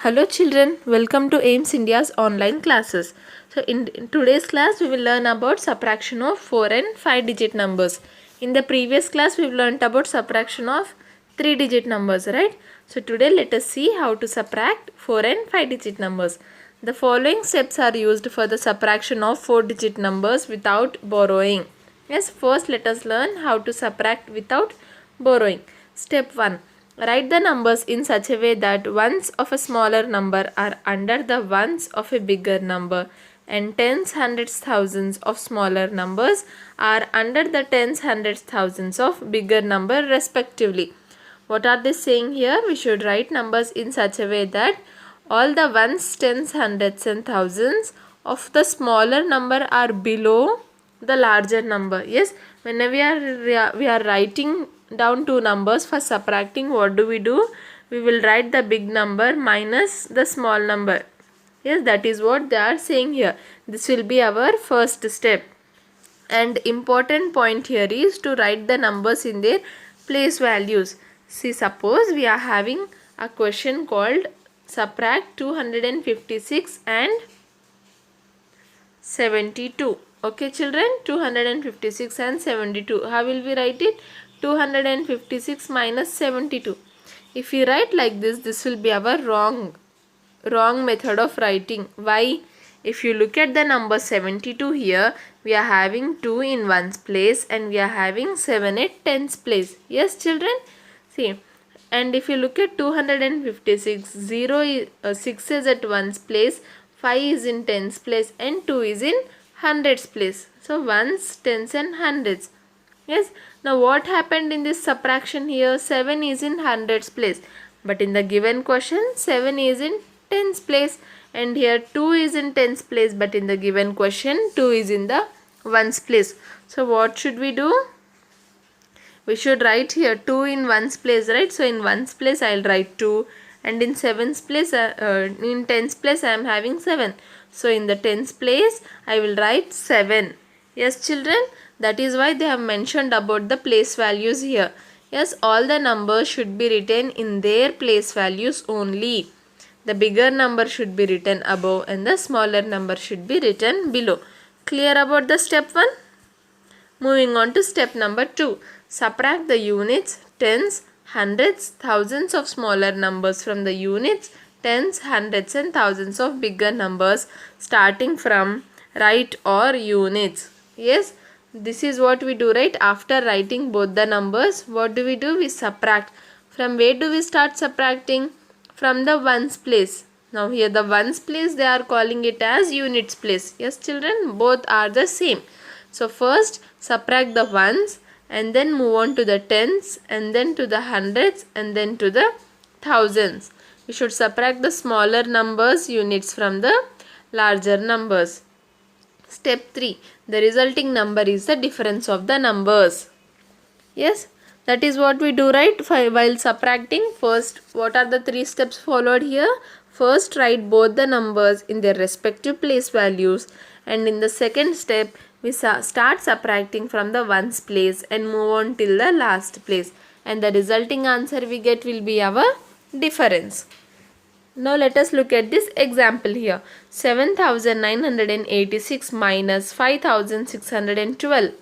Hello children, welcome to AIMS India's online classes. So in today's class we will learn about subtraction of 4 and 5 digit numbers. In the previous class we learned about subtraction of 3 digit numbers, right? So today let us see how to subtract 4 and 5 digit numbers. The following steps are used for the subtraction of 4 digit numbers without borrowing. Yes, first let us learn how to subtract without borrowing. Step 1. Write the numbers in such a way that ones of a smaller number are under the ones of a bigger number and tens, hundreds, thousands of smaller numbers are under the tens, hundreds, thousands of bigger number respectively. What are they saying here? We should write numbers in such a way that all the ones, tens, hundreds and thousands of the smaller number are below the larger number. Yes, whenever we are writing down two numbers for subtracting, what do? We will write the big number minus the small number. Yes, that is what they are saying here. This will be our first step. And important point here is to write the numbers in their place values. See, suppose we are having a question called subtract 256 and 72. Okay children, 256 and 72. How will we write it? 256 minus 72. If we write like this will be our wrong method of writing. Why? If you look at the number 72 here, we are having 2 in ones place and we are having 7 at tens place. Yes children? See, and if you look at 256, 6 is at ones place, 5 is in tens place and 2 is in hundreds place. So ones, tens and hundreds. Yes. Now what happened in this subtraction here? 7 is in hundreds place. But in the given question, 7 is in tens place. And here 2 is in tens place. But in the given question, 2 is in the ones place. So what should we do? We should write here 2 in ones place, right? So in ones place I will write 2. And in sevens place, in tens place I am having 7. So in the tens place I will write 7. Yes children, that is why they have mentioned about the place values here. Yes, all the numbers should be written in their place values only. The bigger number should be written above and the smaller number should be written below. Clear about the step 1? Moving on to step number 2. Subtract the units, tens, hundreds, thousands of smaller numbers from the units, tens, hundreds and thousands of bigger numbers starting from right or units. Yes, this is what we do, right? After writing both the numbers, what do? We subtract. From where do we start subtracting? From the ones place. Now here the ones place they are calling it as units place. Yes children, both are the same. So first subtract the ones and then move on to the tens and then to the hundreds and then to the thousands. We should subtract the smaller numbers units from the larger numbers. Step 3. The resulting number is the difference of the numbers. Yes, that is what we do, right? While subtracting, first what are the 3 steps followed here? First write both the numbers in their respective place values, and in the second step we start subtracting from the ones place and move on till the last place, and the resulting answer we get will be our difference. Now let us look at this example here. 7986 minus 5612.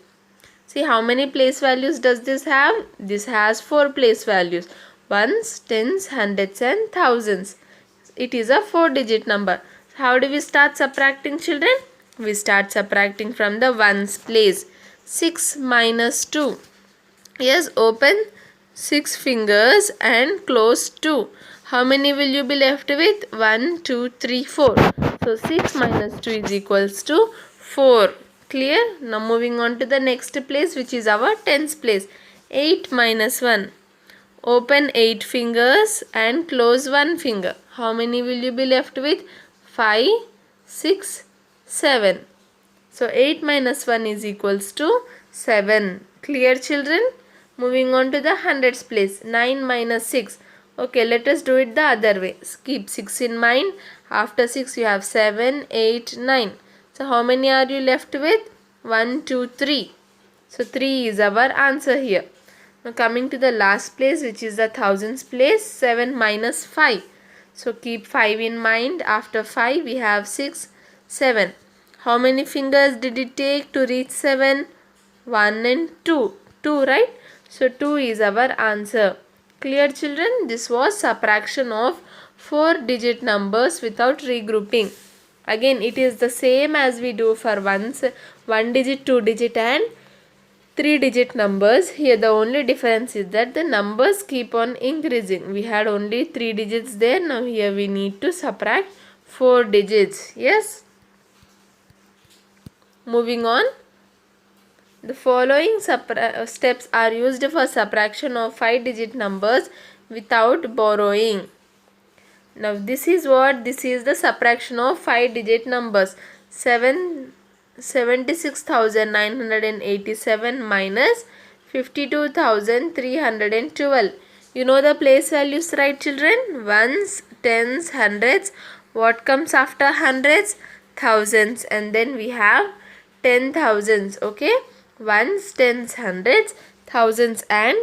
See how many place values does this have? This has 4 place values. Ones, tens, hundreds and thousands. It is a 4-digit number. How do we start subtracting children? We start subtracting from the ones place. 6 minus 2. Yes, open 6 fingers and close 2. How many will you be left with? 1, 2, 3, 4. So 6 minus 2 is equals to 4. Clear? Now moving on to the next place, which is our tens place. 8 minus 1. Open 8 fingers and close 1 finger. How many will you be left with? 5, 6, 7. So 8 minus 1 is equals to 7. Clear children? Moving on to the hundreds place. 9 minus 6. Okay, let us do it the other way. Keep 6 in mind. After 6 you have 7, 8, 9. So how many are you left with? 1, 2, 3. So 3 is our answer here. Now coming to the last place, which is the thousands place. 7 minus 5. So keep 5 in mind. After 5 we have 6, 7. How many fingers did it take to reach 7? 1 and 2. 2, right? So 2 is our answer. Clear, children? This was subtraction of 4-digit numbers without regrouping. Again, it is the same as we do for 1 digit, 2 digit and 3-digit numbers. Here the only difference is that the numbers keep on increasing. We had only 3 digits there. Now here we need to subtract 4 digits. Yes. Moving on. The following steps are used for subtraction of 5-digit numbers without borrowing. Now this is the subtraction of 5-digit numbers. 76,987 minus 52,312. You know the place values, right, children? Ones, tens, hundreds. What comes after hundreds? Thousands. And then we have 10,000s. Okay. Ones, tens, hundreds, thousands and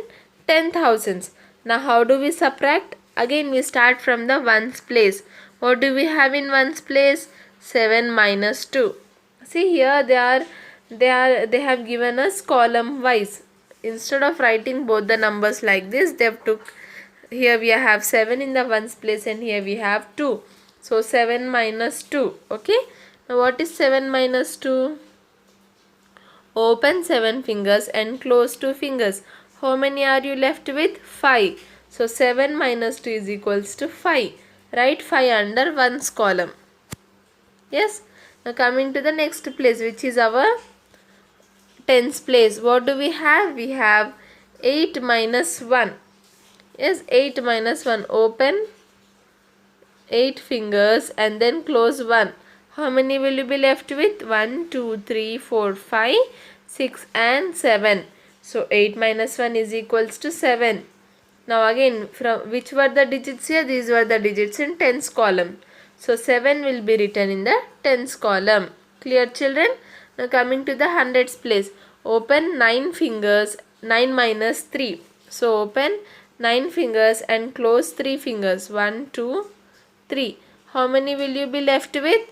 10,000s. Now how do we subtract? Again we start from the ones place. What do we have in ones place? 7 minus 2. See here they have given us column wise. Instead of writing both the numbers like this, they have took, here we have 7 in the ones place and here we have 2. So 7 minus 2. Okay. Now what is 7 minus 2? Open 7 fingers and close 2 fingers. How many are you left with? 5. So 7 minus 2 is equals to 5. Write 5 under ones column. Yes. Now coming to the next place, which is our tens place. What do we have? We have 8 minus 1. Yes, 8 minus 1. Open 8 fingers and then close 1. How many will you be left with? 1, 2, 3, 4, 5, 6 and 7. So 8 minus 1 is equals to 7. Now again, from which were the digits here? These were the digits in tens column. So 7 will be written in the tens column. Clear, children? Now coming to the hundreds place. Open 9 fingers, 9 minus 3. So open 9 fingers and close 3 fingers. 1, 2, 3. How many will you be left with?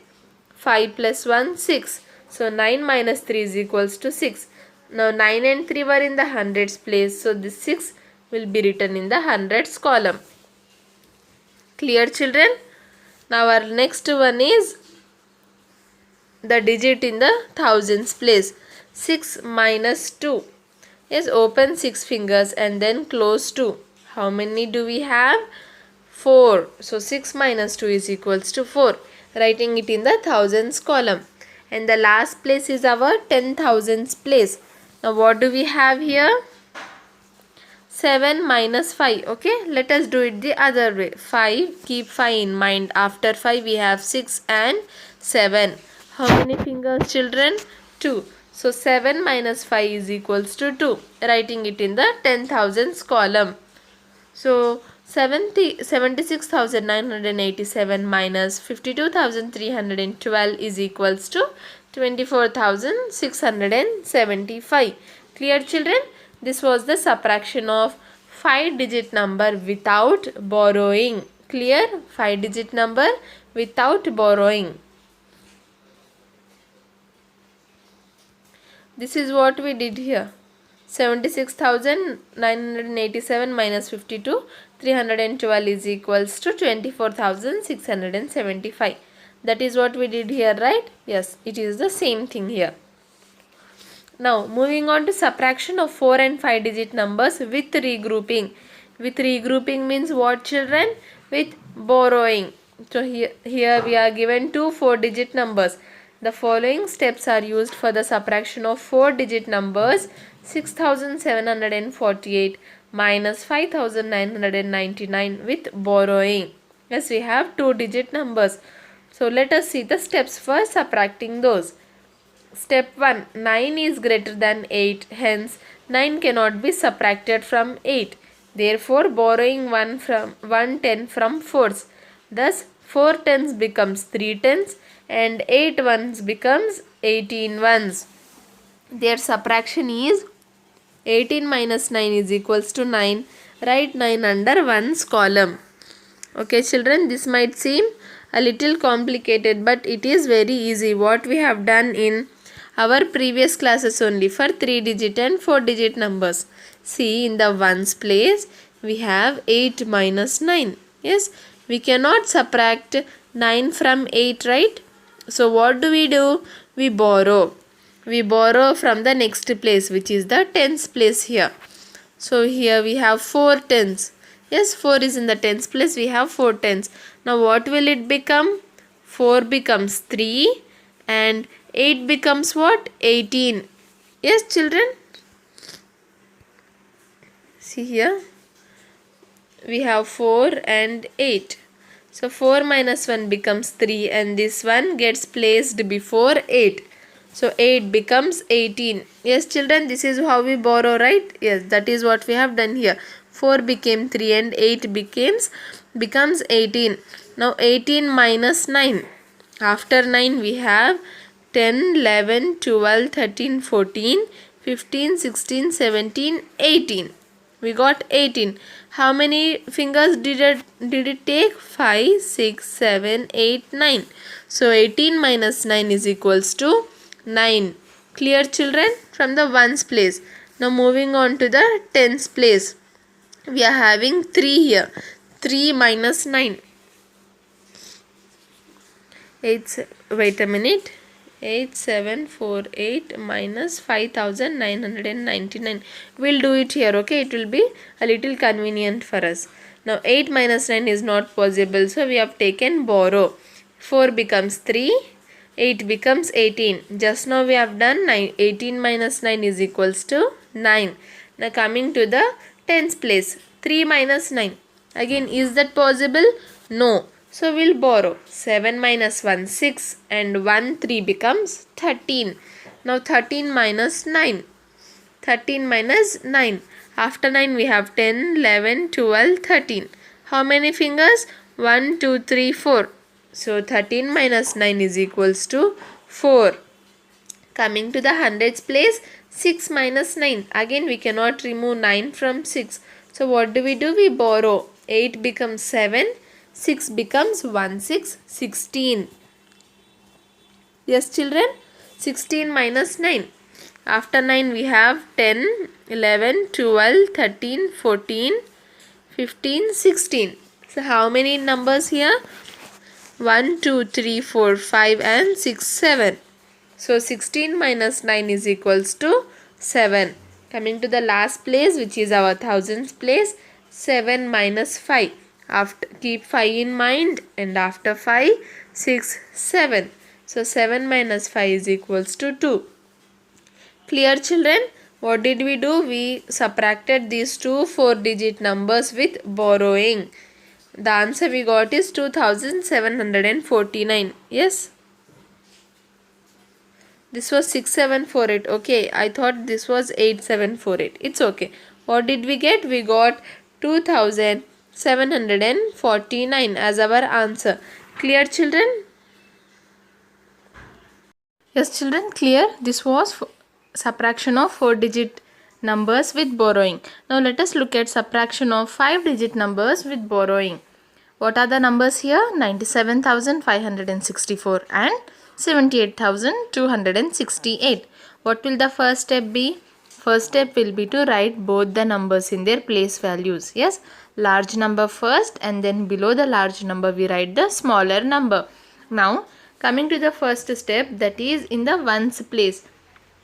5 plus 1, 6. So 9 minus 3 is equals to 6. Now 9 and 3 were in the hundreds place. So this 6 will be written in the hundreds column. Clear, children? Now our next one is the digit in the thousands place. 6 minus 2. Yes, open 6 fingers and then close 2. How many do we have? 4. So 6 minus 2 is equals to 4. Writing it in the thousands column. And the last place is our 10,000s place. Now what do we have here? 7 minus 5. Okay, let us do it the other way. 5, keep 5 in mind. After 5 we have 6 and 7. How many fingers, children? 2. So 7 minus 5 is equals to 2. Writing it in the 10,000s column. So 76,987 minus 52,312 is equals to 24,675. Clear, children? This was the subtraction of 5-digit number without borrowing. Clear? 5-digit number without borrowing. This is what we did here. 76,987 minus 52,312 is equals to 24,675. That is what we did here, right? Yes, it is the same thing here. Now, moving on to subtraction of 4 and 5-digit numbers with regrouping. With regrouping means what, children? With borrowing. So, here we are given two 4-digit numbers. The following steps are used for the subtraction of 4-digit numbers. 6,748 minus 5,999 with borrowing. Yes, we have 2-digit numbers. So, let us see the steps for subtracting those. Step 1. 9 is greater than 8. Hence, 9 cannot be subtracted from 8. Therefore, borrowing 1 10 from 4s. Thus, 4 tens becomes 3 tens and 8 ones becomes 18 ones. Their subtraction is 18 minus 9 is equals to 9. Write 9 under ones column. Okay children, this might seem a little complicated, but it is very easy. What we have done in our previous classes only for 3 digit and 4 digit numbers. See, in the ones place we have 8 minus 9. Yes, we cannot subtract 9 from 8, right? So what do? We borrow. We borrow from the next place, which is the tens place here. So here we have 4 tens. Yes, 4 is in the tens place. We have 4 tens. Now what will it become? 4 becomes 3 and 8 becomes what? 18. Yes children? See here. We have 4 and 8. So 4 minus 1 becomes 3 and this one gets placed before 8. So 8 becomes 18. Yes children, this is how we borrow, right? Yes, that is what we have done here. 4 became 3 and 8 becomes 18. Now 18 minus 9. After 9 we have 10, 11, 12, 13, 14, 15, 16, 17, 18. We got 18. How many fingers did it take? 5, 6, 7, 8, 9. So 18 minus 9 is equals to 9. Clear children? From the ones place. Now moving on to the tens place. We are having 3 here. 3 minus 9. Wait a minute. 8748 minus 5999. We'll do it here, okay? It will be a little convenient for us. Now 8 minus 9 is not possible, so we have taken borrow. 4 becomes 3, 8 becomes 18. Just now we have done 18 minus 9 is equals to 9. Now coming to the tens place. 3 minus 9. Again, is that possible? No. So we'll borrow. 7 minus 1, 6 and 1, 3 becomes 13. Now 13 minus 9. 13 minus 9. After 9 we have 10, 11, 12, 13. How many fingers? 1, 2, 3, 4. So 13 minus 9 is equals to 4. Coming to the hundreds place, 6 minus 9. Again we cannot remove 9 from 6. So what do? We borrow. 8 becomes 7. 6 becomes 1, 6, 16. Yes children? 16 minus 9. After 9 we have 10, 11, 12, 13, 14, 15, 16. So how many numbers here? 1, 2, 3, 4, 5 and 6, 7. So 16 minus 9 is equals to 7. Coming to the last place, which is our thousands place, 7 minus 5. After keep 5 in mind, and after 5, 6, 7. So 7 minus 5 is equals to 2. Clear children? What did we do? We subtracted these two 4-digit numbers with borrowing. The answer we got is 2749. Yes? This was 6748. Okay, I thought this was 8748. It's okay. What did we get? We got 2749 as our answer. Clear children? Yes children, clear. This was subtraction of 4-digit numbers with borrowing. Now let us look at subtraction of 5-digit numbers with borrowing. What are the numbers here? 97,564 and 78,268. What will the first step be? First step will be to write both the numbers in their place values. Yes, large number first and then below the large number we write the smaller number. Now coming to the first step, that is in the ones place.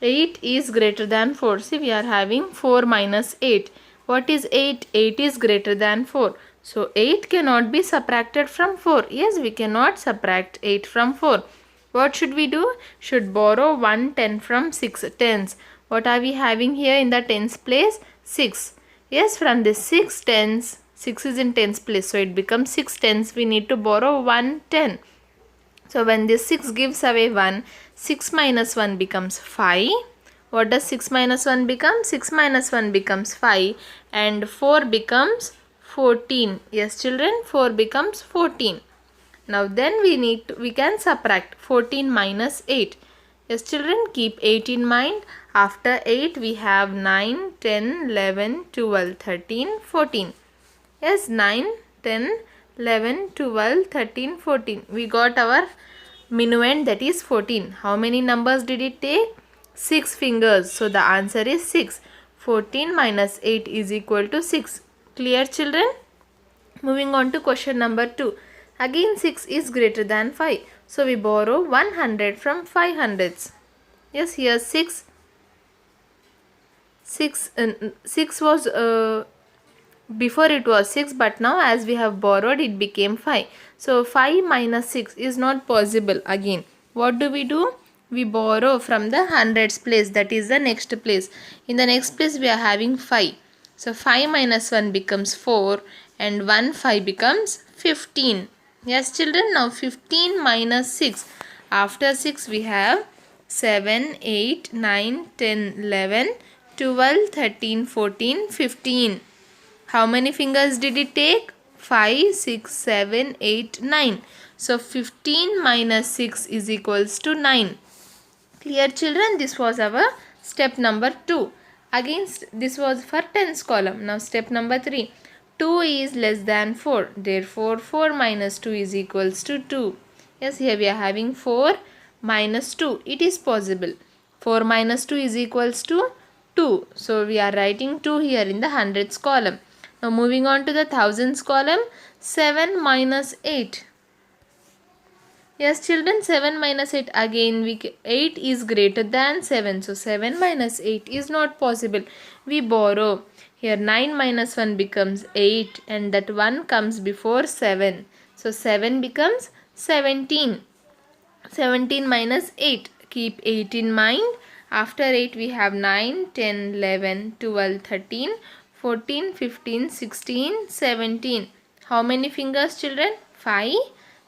8 is greater than 4. See, we are having 4 minus 8. What is 8? 8 is greater than 4. So 8 cannot be subtracted from 4. Yes, we cannot subtract 8 from 4. What should we do? Should borrow 1 10 from 6 tens. What are we having here in the tens place? 6. Yes, from this 6 tens, 6 is in tens place, so it becomes 6 tens. We need to borrow 1 10. So when this 6 gives away 1, 6 minus 1 becomes 5. What does 6 minus 1 become? 6 minus 1 becomes 5 and 4 becomes 14. Yes children, 4 becomes 14. Now then we can subtract 14 minus 8. Yes children, keep 8 in mind. After 8 we have 9, 10, 11, 12, 13, 14. Yes, 9, 10, 11, 12, 13, 14. We got our minuend, that is 14. How many numbers did it take? 6 fingers. So the answer is 6. 14 minus 8 is equal to 6. Clear, children? Moving on to question number 2. Again 6 is greater than 5. So we borrow 100 from 5 hundreds. Yes, here 6 was before it was 6, but now as we have borrowed it became 5. So 5 minus 6 is not possible again. What do? We borrow from the hundreds place, that is the next place. In the next place we are having 5. So 5 minus 1 becomes 4 and 1 5 becomes 15. Yes, children, now 15 minus 6. After 6 we have 7, 8, 9, 10, 11, 12, 13, 14, 15. How many fingers did it take? 5, 6, 7, 8, 9. So 15 minus 6 is equals to 9. Clear, children? This was our step number 2. Again, this was for tens column. Now step number 3. 2 is less than 4. Therefore 4 minus 2 is equals to 2. Yes, here we are having 4 minus 2. It is possible. 4 minus 2 is equals to 2. So we are writing 2 here in the hundreds column. Now moving on to the thousands column. 7 minus 8. Yes, children, 7 minus 8. Again 8 is greater than 7. So 7 minus 8 is not possible. We borrow. Here 9 minus 1 becomes 8 and that 1 comes before 7. So 7 becomes 17. 17 minus 8. Keep 8 in mind. After 8 we have 9, 10, 11, 12, 13, 14, 15, 16, 17. How many fingers, children? 5,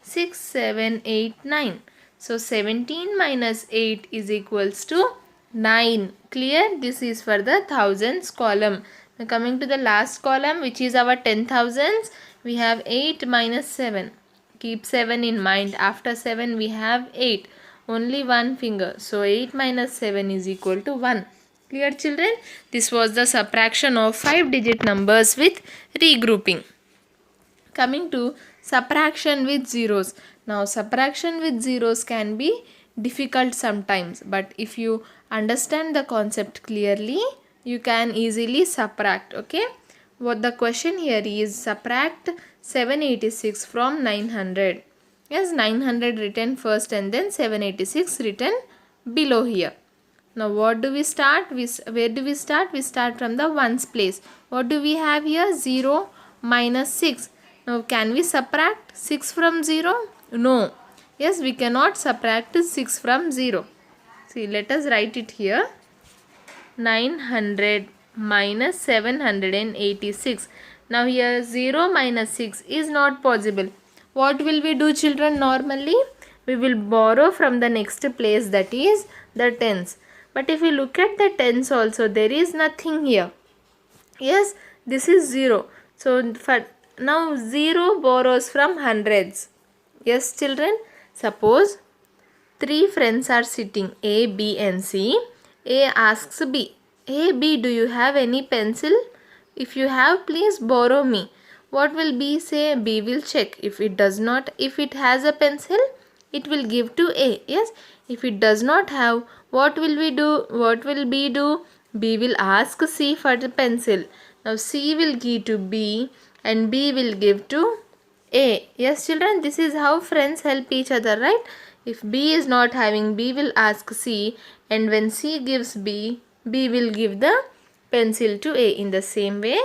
6, 7, 8, 9. So 17 minus 8 is equals to 9. Clear? This is for the thousands column. Now coming to the last column, which is our 10,000s, we have 8 minus 7. Keep 7 in mind. After 7 we have 8. Only one finger. So 8 minus 7 is equal to 1. Clear, children? This was the subtraction of 5-digit numbers with regrouping. Coming to subtraction with zeros. Now subtraction with zeros can be difficult sometimes, but if you understand the concept clearly, you can easily subtract. Okay, what the question here is, subtract 786 from 900. Yes, 900 written first and then 786 written below here. Now what do we start? Where do we start? We start from the ones place. What do we have here? 0 minus 6. Now can we subtract 6 from 0? No. Yes, we cannot subtract 6 from 0. See, let us write it here. 900 minus 786. Now here 0 minus 6 is not possible. What will we do, children? Normally we will borrow from the next place, that is the tens. But if you look at the tens also, there is nothing here. Yes, this is 0. So for now 0 borrows from hundreds. Yes, children. Suppose 3 friends are sitting, A, B and C. A asks B, "Hey B, do you have any pencil? If you have, please borrow me." What will B say? B will check. If it does not, if it has a pencil, it will give to A. Yes. If it does not have, what will we do? What will B do? B will ask C for the pencil. Now C will give to B and B will give to A. Yes, children, this is how friends help each other, right? If B is not having, B will ask C, and when C gives B, B will give the pencil to A. In the same way,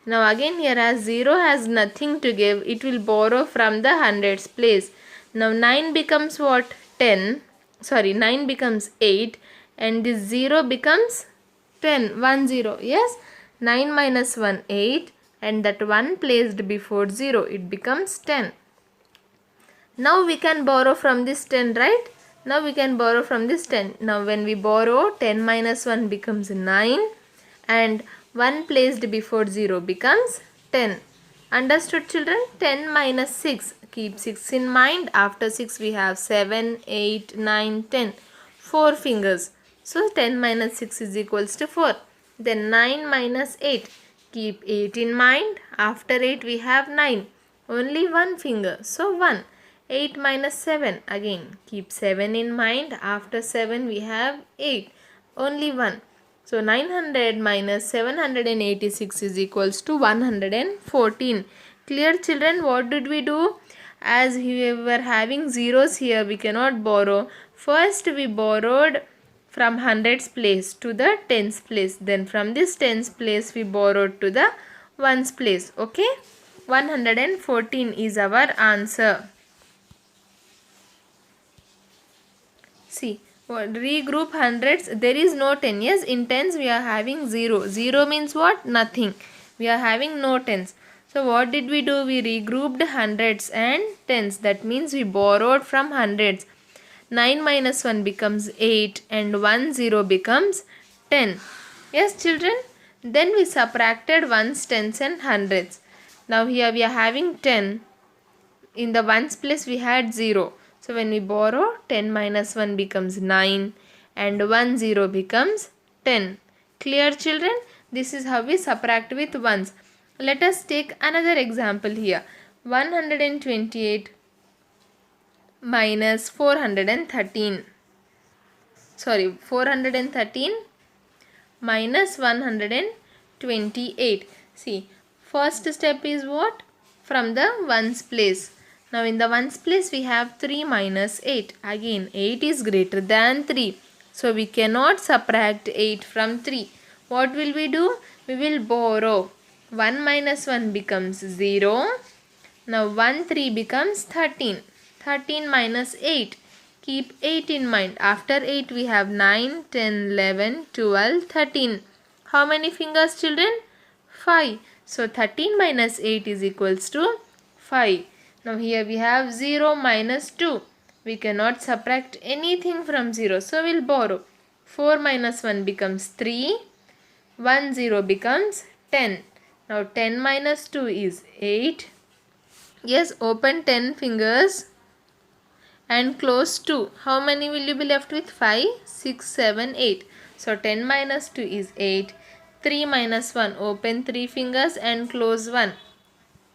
now again here as 0 has nothing to give, it will borrow from the hundreds place. Now 9 becomes what? 10. Sorry, 9 becomes 8 and this 0 becomes 10. 1 0. Yes, 9 minus 1, 8, and that 1 placed before 0, it becomes 10. Now we can borrow from this 10, right? Now we can borrow from this 10. Now when we borrow, 10 minus 1 becomes 9 and 1 placed before 0 becomes 10. Understood, children? 10 minus 6. Keep 6 in mind. After 6 we have 7, 8, 9, 10. 4 fingers. So 10 minus 6 is equals to 4. Then 9 minus 8. Keep 8 in mind. After 8 we have 9. Only one finger. So 1. 8 minus 7. Again keep 7 in mind. After 7 we have 8. Only 1. So 900 minus 786 is equals to 114. Clear children? What did we do? As we were having zeros here, we cannot borrow. First we borrowed from hundreds place to the tens place. Then from this tens place we borrowed to the ones place. Okay? 114 is our answer. See, regroup hundreds. There is no 10. Yes, in tens we are having 0. 0 means what? Nothing. We are having no tens. So what did we do? We regrouped hundreds and tens. That means we borrowed from hundreds. 9 minus 1 becomes 8 and 1 0 becomes 10. Yes children? Then we subtracted ones, tens and hundreds. Now here we are having 10. In the ones place we had 0. So when we borrow, 10 minus 1 becomes 9 and 1 0 becomes 10. Clear children? This is how we subtract with ones. Let us take another example here. 128 minus 413. Sorry, 413 minus 128. See, first step is what? From the ones place. Now in the ones place we have 3 minus 8. Again 8 is greater than 3. So we cannot subtract 8 from 3. What will we do? We will borrow. 1 minus 1 becomes 0. Now 1 3 becomes 13. 13 minus 8. Keep 8 in mind. After 8 we have 9, 10, 11, 12, 13. How many fingers children? 5. So 13 minus 8 is equals to 5. Now here we have 0 minus 2. We cannot subtract anything from 0. So we'll borrow. 4 minus 1 becomes 3. 1 0 becomes 10. Now 10 minus 2 is 8. Yes, open 10 fingers and close 2. How many will you be left with? 5, 6, 7, 8. So 10 minus 2 is 8. 3 minus 1. Open 3 fingers and close 1.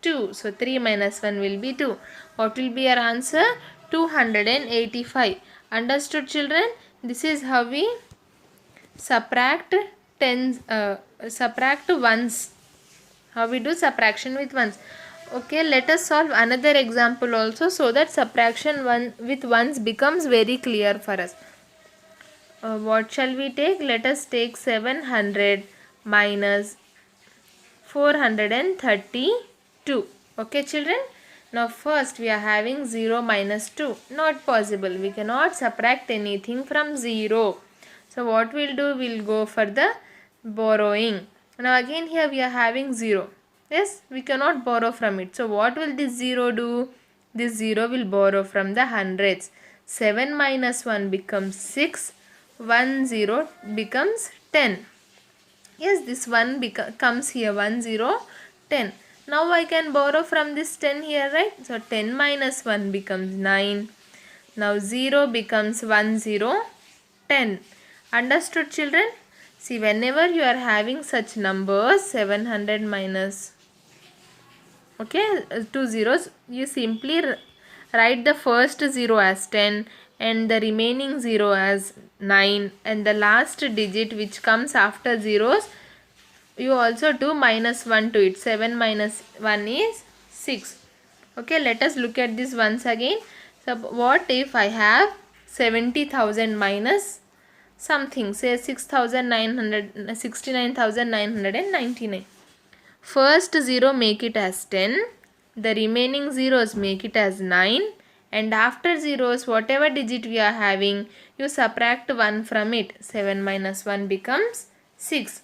2. So 3 minus 1 will be 2. What will be your answer? 285. Understood children? This is how we subtract subtract ones. How we do subtraction with ones. Okay, let us solve another example also so that subtraction with ones becomes very clear for us. What shall we take? Let us take 700 minus 432. Okay children? Now first we are having 0 minus 2. Not possible. We cannot subtract anything from 0. So what we'll do? We'll go for the borrowing. Now again here we are having 0. Yes, we cannot borrow from it. So what will this 0 do? This 0 will borrow from the hundreds. 7 minus 1 becomes 6. 1 0 becomes 10. Yes, this 1 comes here. 1 0 10. Now I can borrow from this 10 here, right? So 10 minus 1 becomes 9. Now 0 becomes 1 0 10. Understood children? See, whenever you are having such numbers, 700 minus 2 zeros, you simply write the first 0 as 10 and the remaining 0 as 9, and the last digit which comes after zeros you also do minus 1 to it. 7 minus 1 is 6. Okay, let us look at this once again. So what if I have 70,000 minus something, say 69,999. First 0 make it as 10, the remaining zeros make it as 9, and after zeros whatever digit we are having, you subtract 1 from it. 7 minus 1 becomes 6.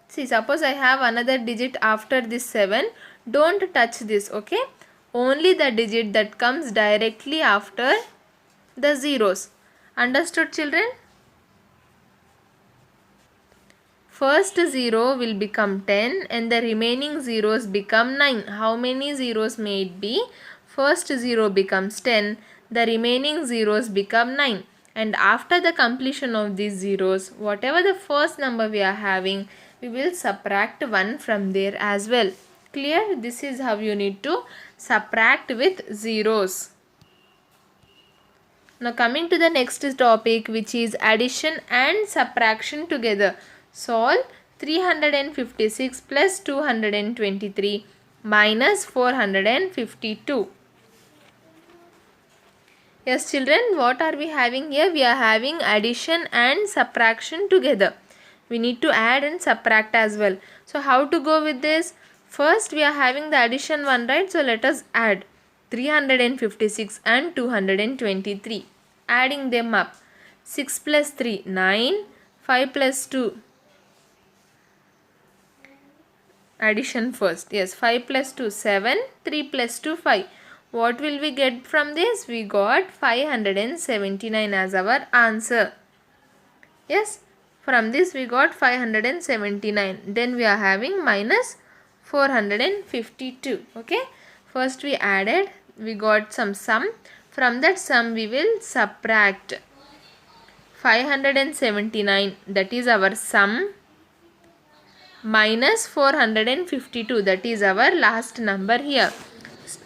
See, suppose I have another digit after this 7, don't touch this, okay? Only the digit that comes directly after the zeros. Understood children? First 0 will become 10 and the remaining zeros become 9. How many zeros may it be? First 0 becomes 10, the remaining zeros become 9. And after the completion of these zeros, whatever the first number we are having, we will subtract 1 from there as well. Clear? This is how you need to subtract with zeros. Now coming to the next topic, which is addition and subtraction together. Solve 356 plus 223 minus 452. Yes children, what are we having here? We are having addition and subtraction together. We need to add and subtract as well. So how to go with this? First we are having the addition one, right? So let us add 356 and 223. Adding them up. 6 plus 3, 9. 5 plus 2. Addition first. Yes, 5 plus 2, 7. 3 plus 2, 5. What will we get from this? We got 579 as our answer. Yes, from this we got 579. Then we are having minus 452. Okay. First we added. We got some sum. From that sum we will subtract 579, that is our sum, minus 452, that is our last number here.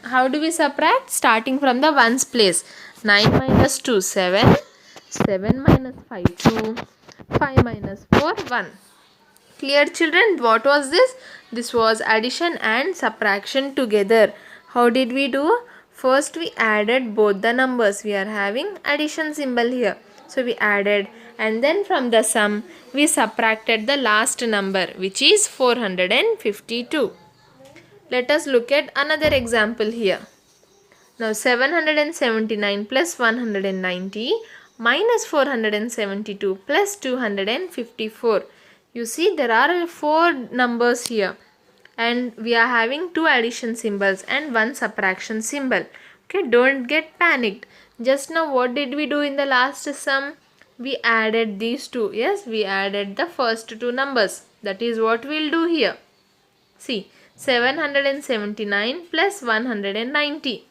How do we subtract? Starting from the ones place. 9 minus 2, 7. 7 minus 5, 2. 5 minus 4, 1. Clear children? What was this? This was addition and subtraction together. How did we do? First we added both the numbers. We are having addition symbol here. So we added, and then from the sum we subtracted the last number, which is 452. Let us look at another example here. Now 779 plus 190 minus 472 plus 254. You see there are 4 numbers here, and we are having 2 addition symbols and 1 subtraction symbol. Okay, don't get panicked. Just now what did we do in the last sum? We added these two. Yes, we added the first 2 numbers. That is what we will do here. See, 779 plus 190.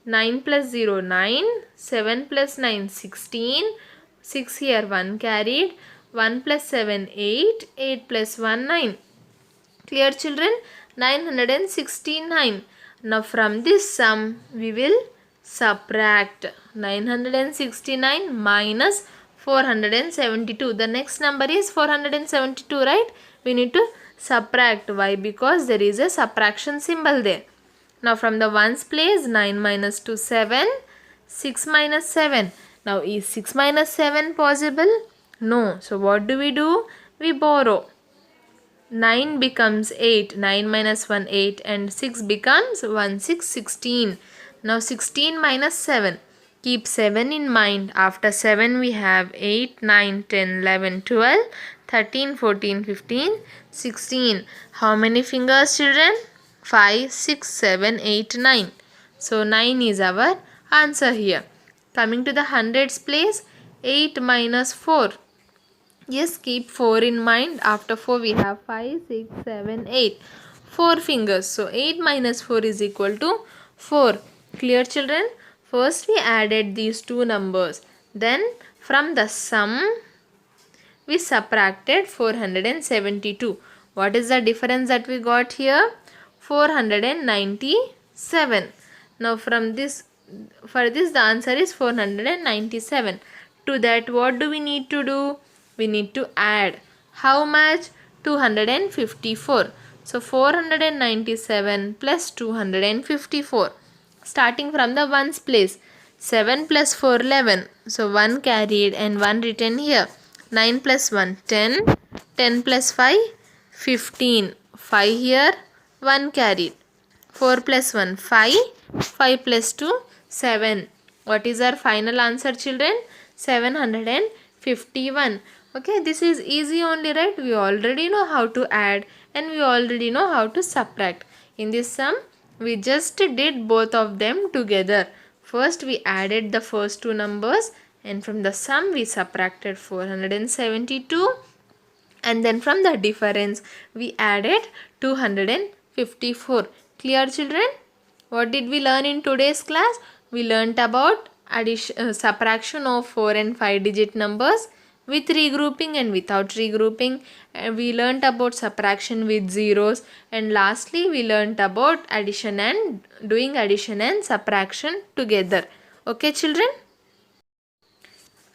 9 plus 0, 9. 7 plus 9, 16. 6 here, 1 carried. 1 plus 7, 8. 8 plus 1, 9. Clear children? 969. Now from this sum we will subtract 969 minus 472. The next number is 472, right? We need to subtract. Why? Because there is a subtraction symbol there. Now from the ones place, 9 minus 2, 7. 6 minus 7. Now is 6 minus 7 possible? No. So what do? We borrow. 9 becomes 8, 9 minus 1, 8, and 6 becomes 1, 6, 16. Now 16 minus 7. Keep 7 in mind. After 7 we have 8, 9, 10, 11, 12, 13, 14, 15, 16. How many fingers children? 5, 6, 7, 8, 9. So 9 is our answer here. Coming to the hundreds place, 8 minus 4. Yes, keep 4 in mind. After 4 we have 5, 6, 7, 8. 4 fingers. So 8 minus 4 is equal to 4. Clear children? First we added these 2 numbers. Then from the sum we subtracted 472. What is the difference that we got here? 497. Now from this, for this the answer is 497. To that what do we need to do? We need to add. How much? 254. So 497 plus 254. Starting from the ones place. 7 plus 4, 11. So 1 carried and 1 written here. 9 plus 1, 10. 10 plus 5, 15. 5 here, 1 carried. 4 plus 1, 5. 5 plus 2, 7. What is our final answer children? 751. Okay, this is easy only, right? We already know how to add and we already know how to subtract. In this sum, we just did both of them together. First, we added the first 2 numbers, and from the sum, we subtracted 472. And then from the difference, we added 254. Clear children? What did we learn in today's class? We learnt about addition, subtraction of 4 and 5 digit numbers. with regrouping and without regrouping. We learnt about subtraction with zeros, and lastly we learnt about addition and doing addition and subtraction together. Okay children?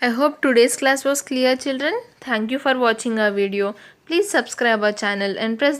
I hope today's class was clear children. Thank you for watching our video. Please subscribe our channel and press